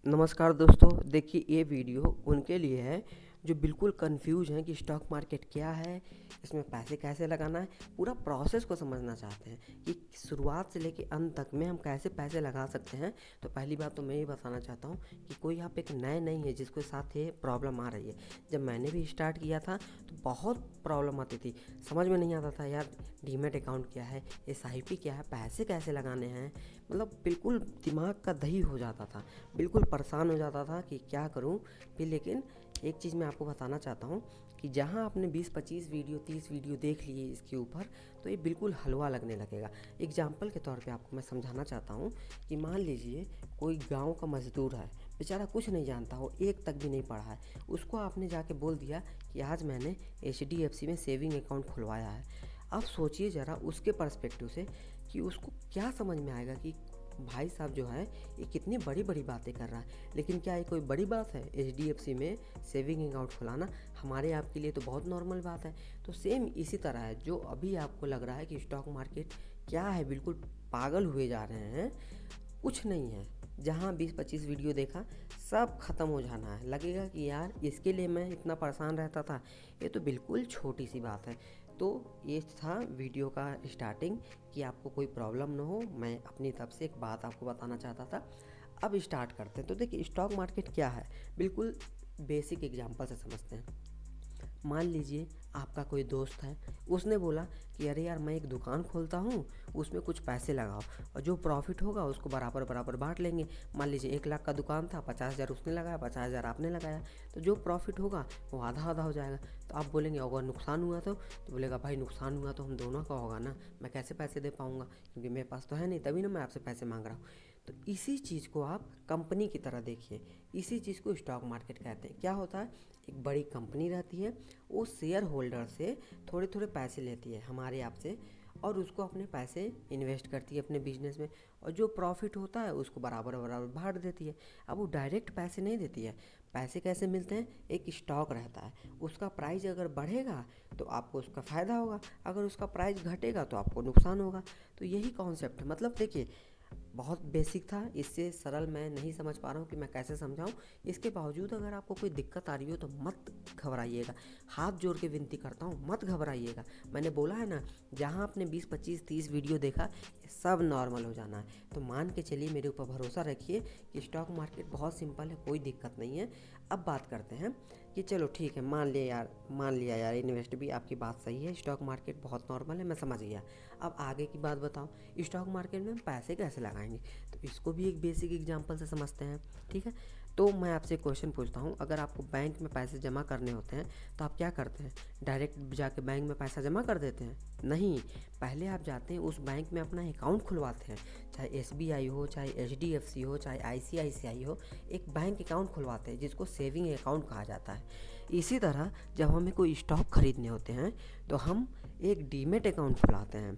नमस्कार दोस्तों। देखिए, ये वीडियो उनके लिए है जो बिल्कुल कंफ्यूज हैं कि स्टॉक मार्केट क्या है, इसमें पैसे कैसे लगाना है। पूरा प्रोसेस को समझना चाहते हैं कि शुरुआत से लेकर अंत तक में हम कैसे पैसे लगा सकते हैं। तो पहली बात तो मैं ये बताना चाहता हूँ कि कोई आप एक नए नहीं है जिसके साथ ये प्रॉब्लम आ रही है। जब मैंने भी स्टार्ट किया था तो बहुत प्रॉब्लम आती थी, समझ में नहीं आता था यार डीमेट अकाउंट क्या है, एसआईपी क्या है, पैसे कैसे लगाने हैं। मतलब बिल्कुल दिमाग का दही हो जाता था, बिल्कुल परेशान हो जाता था कि क्या करूं। फिर लेकिन एक चीज़ मैं आपको बताना चाहता हूं कि जहां आपने 20-25 वीडियो 30 वीडियो देख लिए इसके ऊपर, तो ये बिल्कुल हलवा लगने लगेगा। एग्जाम्पल के तौर पे आपको मैं समझाना चाहता हूं कि मान लीजिए कोई गांव का मज़दूर है, बेचारा कुछ नहीं जानता हो, एक तक भी नहीं पढ़ा है। उसको आपने जाके बोल दिया कि आज मैंने HDFC में सेविंग अकाउंट खुलवाया है। अब सोचिए ज़रा उसके पर्सपेक्टिव से कि उसको क्या समझ में आएगा कि भाई साहब जो है ये कितनी बड़ी बड़ी बातें कर रहा है। लेकिन क्या ये कोई बड़ी बात है? HDFC में सेविंग अकाउंट खुलाना हमारे आपके लिए तो बहुत नॉर्मल बात है। तो सेम इसी तरह है, जो अभी आपको लग रहा है कि स्टॉक मार्केट क्या है, बिल्कुल पागल हुए जा रहे हैं, कुछ नहीं है। जहाँ 20-25 वीडियो देखा सब ख़त्म हो जाना है। लगेगा कि यार इसके लिए मैं इतना परेशान रहता था, ये तो बिल्कुल छोटी सी बात है। तो ये था वीडियो का स्टार्टिंग कि आपको कोई प्रॉब्लम ना हो। मैं अपनी तरफ से एक बात आपको बताना चाहता था। अब स्टार्ट करते हैं। तो देखिए, स्टॉक मार्केट क्या है, बिल्कुल बेसिक एग्जांपल से समझते हैं। मान लीजिए आपका कोई दोस्त है, उसने बोला कि अरे यार मैं एक दुकान खोलता हूँ, उसमें कुछ पैसे लगाओ और जो प्रॉफिट होगा उसको बराबर बराबर बांट लेंगे। मान लीजिए 1 लाख का दुकान था, 50,000 उसने लगाया, 50,000 आपने लगाया, तो जो प्रॉफिट होगा वो आधा आधा हो जाएगा। तो आप बोलेंगे अगर नुकसान हुआ तो बोलेगा भाई नुकसान हुआ तो हम दोनों का होगा ना, मैं कैसे पैसे दे पाऊँगा क्योंकि मेरे पास तो है नहीं, तभी ना मैं आपसे पैसे मांग रहा हूँ। तो इसी चीज़ को आप कंपनी की तरह देखिए, इसी चीज़ को स्टॉक मार्केट कहते हैं। क्या होता है, एक बड़ी कंपनी रहती है, वो शेयर होल्डर से थोड़े थोड़े पैसे लेती है हमारे आपसे, और उसको अपने पैसे इन्वेस्ट करती है अपने बिजनेस में, और जो प्रॉफिट होता है उसको बराबर बराबर बांट देती है। अब वो डायरेक्ट पैसे नहीं देती है। पैसे कैसे मिलते हैं, एक स्टॉक रहता है, उसका प्राइस अगर बढ़ेगा तो आपको उसका फ़ायदा होगा, अगर उसका प्राइस घटेगा तो आपको नुकसान होगा। तो यही कॉन्सेप्ट है। मतलब देखिए, बहुत बेसिक था, इससे सरल मैं नहीं समझ पा रहा हूँ कि मैं कैसे समझाऊँ। इसके बावजूद अगर आपको कोई दिक्कत आ रही हो तो मत घबराइएगा, हाथ जोड़ के विनती करता हूँ, मत घबराइएगा। मैंने बोला है ना, जहाँ आपने 20-25-30 वीडियो देखा ये सब नॉर्मल हो जाना है। तो मान के चलिए, मेरे ऊपर भरोसा रखिए कि स्टॉक मार्केट बहुत सिंपल है, कोई दिक्कत नहीं है। अब बात करते हैं कि चलो ठीक है, मान लिया यार, इन्वेस्ट भी आपकी बात सही है, स्टॉक मार्केट बहुत नॉर्मल है, मैं समझ गया। अब आगे की बात बताओ, स्टॉक मार्केट में हम पैसे कैसे लगाएंगे। तो इसको भी एक बेसिक एग्जांपल से समझते हैं, ठीक है। तो मैं आपसे क्वेश्चन पूछता हूँ, अगर आपको बैंक में पैसे जमा करने होते हैं तो आप क्या करते हैं? डायरेक्ट जाके बैंक में पैसा जमा कर देते हैं? नहीं, पहले आप जाते हैं उस बैंक में अपना अकाउंट खुलवाते हैं। चाहे SBI हो, चाहे HDFC हो, चाहे ICICI हो, एक बैंक अकाउंट खुलवाते हैं जिसको सेविंग अकाउंट कहा जाता है। इसी तरह जब हमें कोई स्टॉक खरीदने होते हैं तो हम एक डीमेट अकाउंट खुलाते हैं।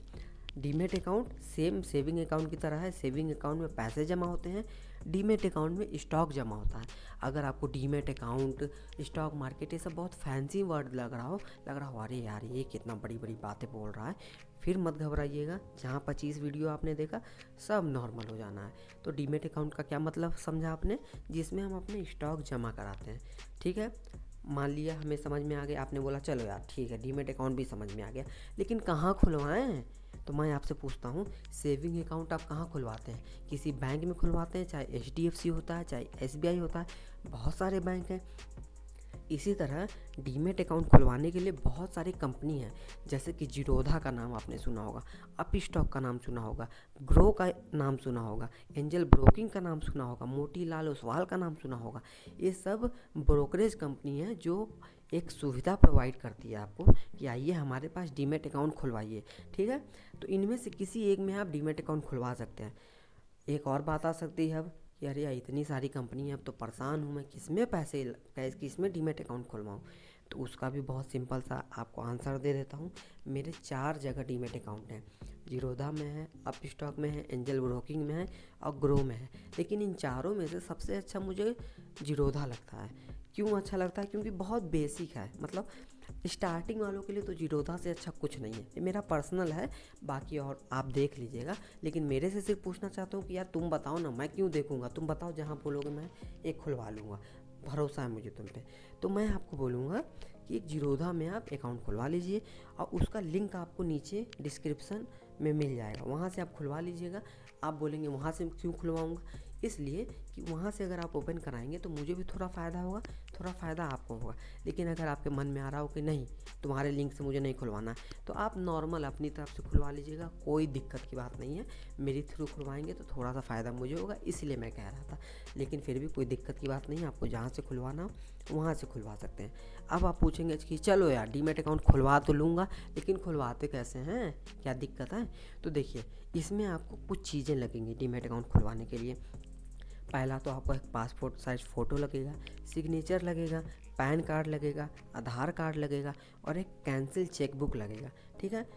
Demat account same saving account की तरह है। सेविंग अकाउंट में पैसे जमा होते हैं, डीमेट अकाउंट में स्टॉक जमा होता है। अगर आपको डीमेट अकाउंट, स्टॉक मार्केट, ये सब बहुत फैंसी वर्ड लग रहा हो अरे यार ये कितना बड़ी बड़ी बातें बोल रहा है, फिर मत घबराइएगा। जहाँ 25 वीडियो आपने देखा सब नॉर्मल हो जाना है। तो डीमेट अकाउंट का क्या मतलब समझा आपने, जिसमें हम अपने स्टॉक जमा कराते हैं, ठीक है। मान लिया हमें समझ में आ गया, आपने बोला चलो यार ठीक है, डीमेट अकाउंट भी समझ में आ गया, लेकिन कहाँ खुलवाएं? तो मैं आपसे पूछता हूँ, सेविंग अकाउंट आप कहाँ खुलवाते हैं? किसी बैंक में खुलवाते हैं, चाहे HDFC होता है, चाहे SBI होता है, बहुत सारे बैंक हैं। इसी तरह डीमेट अकाउंट खुलवाने के लिए बहुत सारी कंपनी हैं, जैसे कि जीरोधा का नाम आपने सुना होगा, अप स्टॉक का नाम सुना होगा, ग्रो का नाम सुना होगा, एंजल ब्रोकिंग का नाम सुना होगा, मोतीलाल ओसवाल का नाम सुना होगा। ये सब ब्रोकरेज कंपनी है जो एक सुविधा प्रोवाइड करती है आपको कि आइए हमारे पास डीमेट अकाउंट खुलवाइए, ठीक है। तो इनमें से किसी एक में आप डीमेट अकाउंट खुलवा सकते हैं। एक और बात आ सकती है अब कि अरे यार इतनी सारी कंपनी है, अब तो परेशान हूँ मैं, किस में डीमेट अकाउंट खुलवाऊँ। तो उसका भी बहुत सिंपल सा आपको आंसर दे देता हूँ। मेरे 4 जगह डीमेट अकाउंट हैं, जीरोधा में है, अप स्टॉक में है, एंजल ब्रोकिंग में है और ग्रो में है। लेकिन इन चारों में से सबसे अच्छा मुझे जीरोधा लगता है। क्यों अच्छा लगता है? क्योंकि बहुत बेसिक है, मतलब स्टार्टिंग वालों के लिए तो जीरोधा से अच्छा कुछ नहीं है। ये मेरा पर्सनल है, बाकी और आप देख लीजिएगा। लेकिन मेरे से सिर्फ पूछना चाहता हूँ कि यार तुम बताओ ना, मैं क्यों देखूंगा? तुम बताओ, जहाँ बोलोगे मैं एक खुलवा लूँगा, भरोसा है मुझे तुम पे। तो मैं आपको बोलूँगा कि एक जीरोधा में आप अकाउंट खुलवा लीजिए, और उसका लिंक आपको नीचे डिस्क्रिप्शन में मिल जाएगा, वहाँ से आप खुलवा लीजिएगा। आप बोलेंगे वहाँ से क्यों खुलवाऊँगा? इसलिए कि वहाँ से अगर आप ओपन कराएंगे तो मुझे भी थोड़ा फ़ायदा होगा, थोड़ा फ़ायदा आपको होगा। लेकिन अगर आपके मन में आ रहा हो कि नहीं, तुम्हारे लिंक से मुझे नहीं खुलवाना है, तो आप नॉर्मल अपनी तरफ से खुलवा लीजिएगा, कोई दिक्कत की बात नहीं है। मेरी थ्रू खुलवाएंगे तो थोड़ा सा फ़ायदा मुझे होगा, इसलिए मैं कह रहा था। लेकिन फिर भी कोई दिक्कत की बात नहीं है, आपको जहाँ से खुलवाना हो वहाँ से खुलवा सकते हैं। अब आप पूछेंगे कि चलो यार डीमैट अकाउंट खुलवा तो लूँगा, लेकिन खुलवाते कैसे हैं, क्या दिक्कत है? तो देखिए, इसमें आपको कुछ चीज़ें लगेंगी डीमैट अकाउंट खुलवाने के लिए। पहला तो आपको एक पासपोर्ट साइज फ़ोटो लगेगा, सिग्नेचर लगेगा, पैन कार्ड लगेगा, आधार कार्ड लगेगा, और एक कैंसिल चेकबुक लगेगा, ठीक है।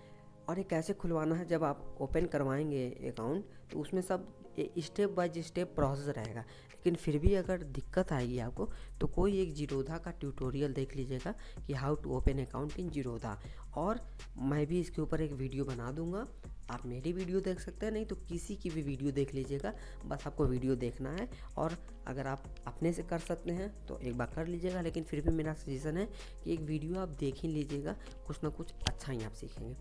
और ये कैसे खुलवाना है, जब आप ओपन करवाएंगे अकाउंट तो उसमें सब स्टेप बाय स्टेप प्रोसेस रहेगा। लेकिन फिर भी अगर दिक्कत आएगी आपको, तो कोई एक जीरोधा का ट्यूटोरियल देख लीजिएगा कि how to open account in Zerodha. और मैं भी इसके ऊपर एक वीडियो बना दूंगा, आप मेरी वीडियो देख सकते हैं, नहीं तो किसी की भी वीडियो देख लीजिएगा। बस आपको वीडियो देखना है, और अगर आप अपने से कर सकते हैं तो एक बार कर लीजिएगा। लेकिन फिर भी मेरा सजेशन है कि एक वीडियो आप देख ही लीजिएगा, कुछ ना कुछ अच्छा ही आप सीखेंगे।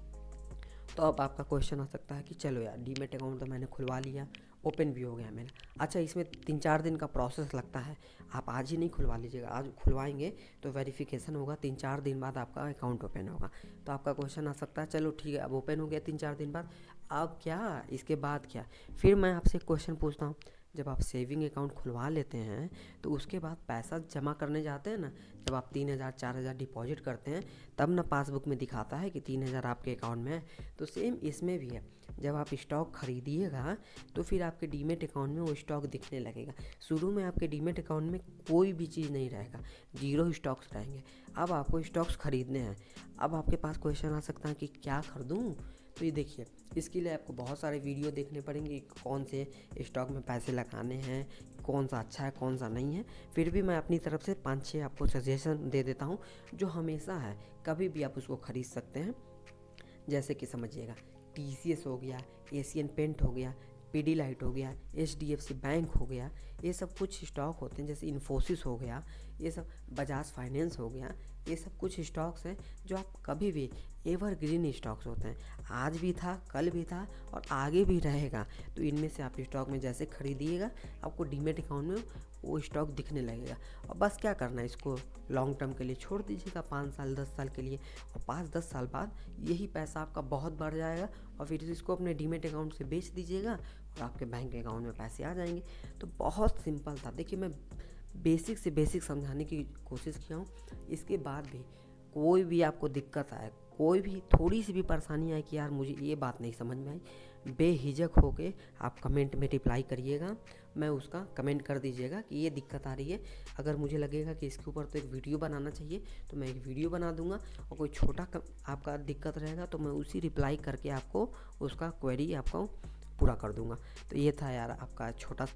तो अब आपका क्वेश्चन आ सकता है कि चलो यार डीमैट अकाउंट तो मैंने खुलवा लिया, ओपन भी हो गया मेरा, अच्छा इसमें 3-4 दिन का प्रोसेस लगता है। आप आज ही नहीं खुलवा लीजिएगा, आज खुलवाएंगे तो वेरिफिकेशन होगा, 3-4 दिन बाद आपका अकाउंट ओपन होगा। तो आपका क्वेश्चन आ सकता है चलो ठीक है, अब ओपन हो गया 3-4 दिन बाद, अब क्या, इसके बाद क्या? फिर मैं आपसे क्वेश्चन पूछता हूँ, जब आप सेविंग अकाउंट खुलवा लेते हैं तो उसके बाद पैसा जमा करने जाते हैं ना, जब आप 3,000-4,000 डिपॉजिट करते हैं, तब ना पासबुक में दिखाता है कि 3,000 आपके अकाउंट में है। तो सेम इसमें भी है, जब आप स्टॉक खरीदिएगा तो फिर आपके डीमैट अकाउंट में वो स्टॉक दिखने लगेगा। शुरू में आपके डीमैट अकाउंट में कोई भी चीज़ नहीं रहेगा, जीरो स्टॉक्स रहेंगे। अब आपको स्टॉक्स खरीदने हैं। अब आपके पास क्वेश्चन आ सकता है कि क्या खरीदूँ? तो ये देखिए, इसके लिए आपको बहुत सारे वीडियो देखने पड़ेंगे, कौन से स्टॉक में पैसे लगाने हैं, कौन सा अच्छा है कौन सा नहीं है। फिर भी मैं अपनी तरफ से 5-6 आपको सजेशन दे देता हूँ, जो हमेशा है, कभी भी आप उसको ख़रीद सकते हैं। जैसे कि समझिएगा, TCS हो गया, एशियन पेंट हो गया, पीडीलाइट हो गया, HDFC बैंक हो गया, ये सब कुछ स्टॉक होते हैं। जैसे इन्फोसिस हो गया, ये सब बजाज फाइनेंस हो गया, ये सब कुछ स्टॉक्स हैं जो आप कभी भी, एवरग्रीन स्टॉक्स होते हैं, आज भी था, कल भी था, और आगे भी रहेगा। तो इनमें से आप स्टॉक में जैसे खरीदिएगा, आपको डीमैट अकाउंट में वो स्टॉक दिखने लगेगा। और बस क्या करना है, इसको लॉन्ग टर्म के लिए छोड़ दीजिएगा, 5 साल 10 साल के लिए, और 5-10 साल बाद यही पैसा आपका बहुत बढ़ जाएगा, और फिर इसको अपने डीमैट अकाउंट से बेच दीजिएगा और आपके बैंक अकाउंट में पैसे आ जाएंगे। तो बहुत सिंपल था। देखिए, मैं बेसिक से बेसिक समझाने की कोशिश किया हूँ। इसके बाद भी कोई भी आपको दिक्कत आए, कोई भी थोड़ी सी भी परेशानी आए कि यार मुझे ये बात नहीं समझ में आई, बेहिचक होके आप कमेंट में रिप्लाई करिएगा। मैं उसका कमेंट कर दीजिएगा कि ये दिक्कत आ रही है। अगर मुझे लगेगा कि इसके ऊपर तो एक वीडियो बनाना चाहिए तो मैं एक वीडियो बना दूंगा, और कोई छोटा आपका दिक्कत रहेगा तो मैं उसी रिप्लाई करके आपको उसका क्वेरी आपको पूरा कर दूंगा। तो ये था यार आपका छोटा